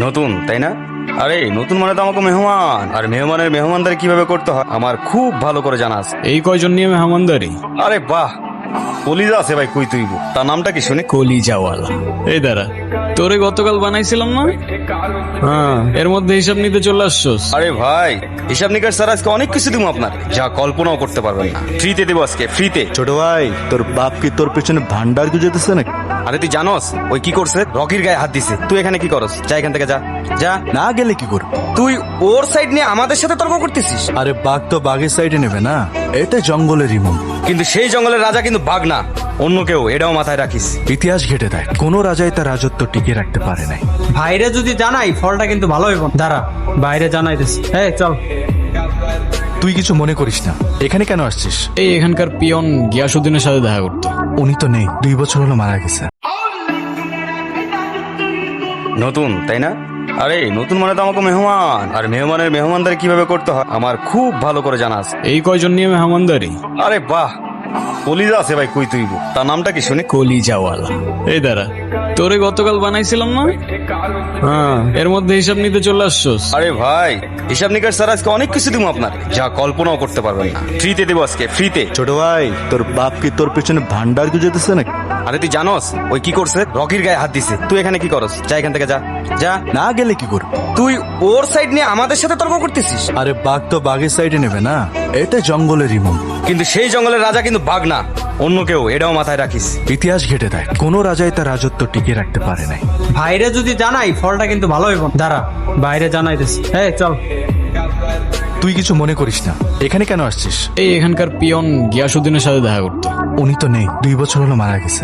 নতুন তাই না? আরে নতুন মানে তো আমাকে মেহমান, আর মেহমানের মেহমানদারি কিভাবে করতে হয় আমার খুব ভালো করে জানা আছে। এই কয়জন নিয়ে মেহমানদারি? আরে বাহ, কলিজা আছে ভাই, কই তুইব, তার নামটা কি শুনে? কলিজাওয়ালা। এই দাঁড়া, তোরে গতকাল বানাইছিলাম না? হ্যাঁ, এর মধ্যে হিসাব নিতে চলে আসছোস। আরে ভাই, হিসাব নিকাশ স্যার আজকে অনেক কিছু দিব আপনার, যা কল্পনাও করতে পারবেন না। ফ্রিতে দেবো আজকে, ফ্রিতে। ছোট ভাই, তোর বাপ কি তোর পেছনে ভান্ডার গুজেতেছে নাকি? আরে তুই জানোস ওই কি করছে? রকির গায়ে হাত দিছে। তুই এখানে কি করস? যা এখান থেকে, যা যা। না গেলে কি করবি? তুই ওর সাইড নিয়ে আমাদের সাথে তর্ক করতেছিস। আরে বাঘ তো বাঘের সাইডে নেবে না, এটা জঙ্গলেরই মন। কিন্তু সেই জঙ্গলের রাজা কিন্তু বাঘ না, অন্য কেউ, এটাও মাথায় রাখিস। ইতিহাস ঘেটে দেখ, কোন রাজাই তার রাজত্ব টিকে রাখতে পারে নাই। ভাইরে যদি জানাই ফলটা কিন্তু ভালো হইব। দাঁড়া, বাইরে জানাইতেছি। এই চল। তুই কিছু মনে করিস না, এখানে কেন আসছিস? এই এখানকার পিয়ন গিয়াসুদ্দিনের সাথে দেখা করতে। উনি তো নেই, 2 বছর হলো মারা গেছে। নতুন তাই না? আরে নতুন মানে তো আমাকে মেহমান, আর মেহমানের মেহমানদারি কিভাবে করতে হয় আমার খুব ভালো করে জানা আছে। এই কয়জন নিয়ে মেহমানদারি? আরে বাহ, কলিজা আছে ভাই, কই তুইব, তার নামটা কি শুনে? কলিজাওয়ালা। এই দাঁড়া, তোরে গতকাল বানাইছিলাম না? হ্যাঁ, এর মধ্যে হিসাব নিতে চলে আসছোস। আরে ভাই, হিসাব নিকাশ স্যার আজকে অনেক কিছু দিব আপনার, যা কল্পনাও করতে পারবেন না। ফ্রিতে দেবো আজকে, ফ্রিতে। ছোট ভাই, তোর বাপ কি তোর পেছনে ভান্ডার গুজেতেছে নাকি? আরে তুই জানোস ওই কি করছে? রকির গায়ে হাত দিছে। তুই এখানে কি করস? যা এখান থেকে, যা যা। না গেলে কি করবি? তুই ওর সাইড নিয়ে আমাদের সাথে তর্ক করতেছিস। আরে বাঘ তো বাঘের সাইডে নেবে না, এটা জঙ্গলেরই মন। কিন্তু সেই জঙ্গলের রাজা কিন্তু বাঘ না, অন্য কেউ, এটাও মাথায় রাখিস। ইতিহাস ঘেটে দেখ, কোন রাজাই তার রাজত্ব টিকে রাখতে পারে নাই। ভাইরে যদি জানাই ফলটা কিন্তু ভালো হইব। দাঁড়া, বাইরে জানাইতেছি। এই চল। তুই কিছু মনে করিস না, এখানে কেন আসছিস? এই এখানকার পিয়ন গিয়াসুদ্দিনের সাথে দেখা করতে। উনি তো নেই, 2 বছর হলো মারা গেছে।